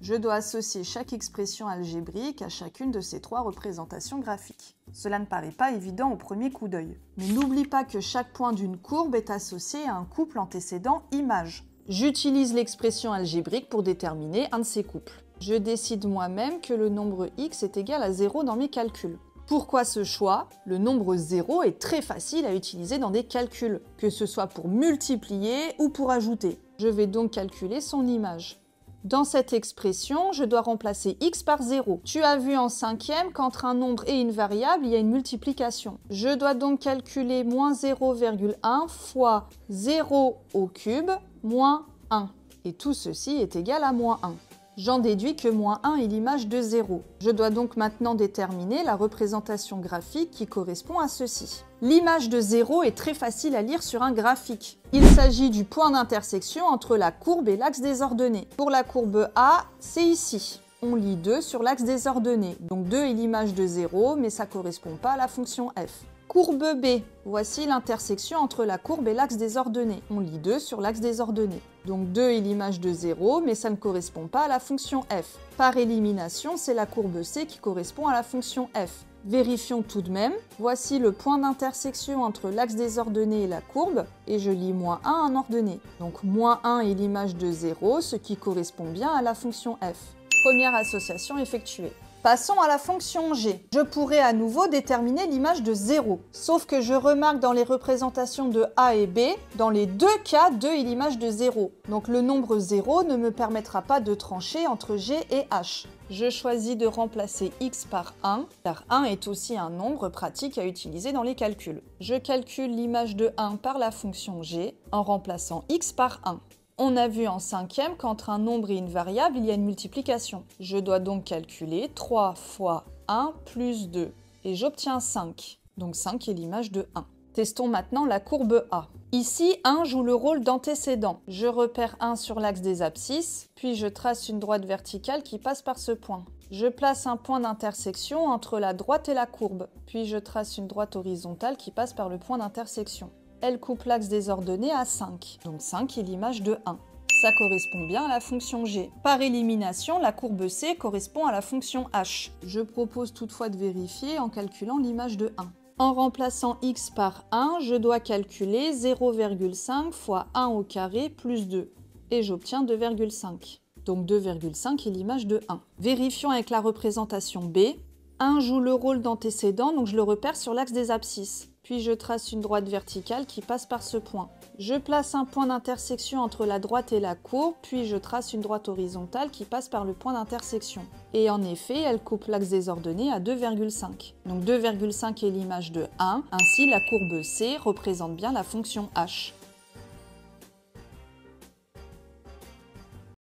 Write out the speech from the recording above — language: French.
Je dois associer chaque expression algébrique à chacune de ces 3 représentations graphiques. Cela ne paraît pas évident au premier coup d'œil. Mais n'oublie pas que chaque point d'une courbe est associé à un couple antécédent image. J'utilise l'expression algébrique pour déterminer un de ces couples. Je décide moi-même que le nombre x est égal à 0 dans mes calculs. Pourquoi ce choix? Le nombre 0 est très facile à utiliser dans des calculs, que ce soit pour multiplier ou pour ajouter. Je vais donc calculer son image. Dans cette expression, je dois remplacer x par 0. Tu as vu en cinquième qu'entre un nombre et une variable, il y a une multiplication. Je dois donc calculer moins 0,1 fois 0 au cube moins 1. Et tout ceci est égal à moins 1. J'en déduis que moins 1 est l'image de 0. Je dois donc maintenant déterminer la représentation graphique qui correspond à ceci. L'image de 0 est très facile à lire sur un graphique. Il s'agit du point d'intersection entre la courbe et l'axe des ordonnées. Pour la courbe A, c'est ici. On lit 2 sur l'axe des ordonnées. Donc 2 est l'image de 0, mais ça ne correspond pas à la fonction f. Courbe B, voici l'intersection entre la courbe et l'axe des ordonnées. On lit 2 sur l'axe des ordonnées. Donc 2 est l'image de 0, mais ça ne correspond pas à la fonction f. Par élimination, c'est la courbe C qui correspond à la fonction f. Vérifions tout de même. Voici le point d'intersection entre l'axe des ordonnées et la courbe, et je lis moins 1 en ordonnée. Donc moins 1 est l'image de 0, ce qui correspond bien à la fonction f. Première association effectuée. Passons à la fonction g. Je pourrais à nouveau déterminer l'image de 0. Sauf que je remarque dans les représentations de a et b, dans les deux cas, 2 est l'image de 0. Donc le nombre 0 ne me permettra pas de trancher entre g et h. Je choisis de remplacer x par 1, car 1 est aussi un nombre pratique à utiliser dans les calculs. Je calcule l'image de 1 par la fonction g en remplaçant x par 1. On a vu en cinquième qu'entre un nombre et une variable, il y a une multiplication. Je dois donc calculer 3 fois 1 plus 2. Et j'obtiens 5. Donc 5 est l'image de 1. Testons maintenant la courbe A. Ici, 1 joue le rôle d'antécédent. Je repère 1 sur l'axe des abscisses, puis je trace une droite verticale qui passe par ce point. Je place un point d'intersection entre la droite et la courbe, puis je trace une droite horizontale qui passe par le point d'intersection. Elle coupe l'axe des ordonnées à 5. Donc 5 est l'image de 1. Ça correspond bien à la fonction g. Par élimination, la courbe C correspond à la fonction h. Je propose toutefois de vérifier en calculant l'image de 1. En remplaçant x par 1, je dois calculer 0,5 fois 1 au carré plus 2. Et j'obtiens 2,5. Donc 2,5 est l'image de 1. Vérifions avec la représentation b. 1 joue le rôle d'antécédent, donc je le repère sur l'axe des abscisses. Puis je trace une droite verticale qui passe par ce point. Je place un point d'intersection entre la droite et la courbe, puis je trace une droite horizontale qui passe par le point d'intersection. Et en effet, elle coupe l'axe des ordonnées à 2,5. Donc 2,5 est l'image de 1, ainsi la courbe C représente bien la fonction h.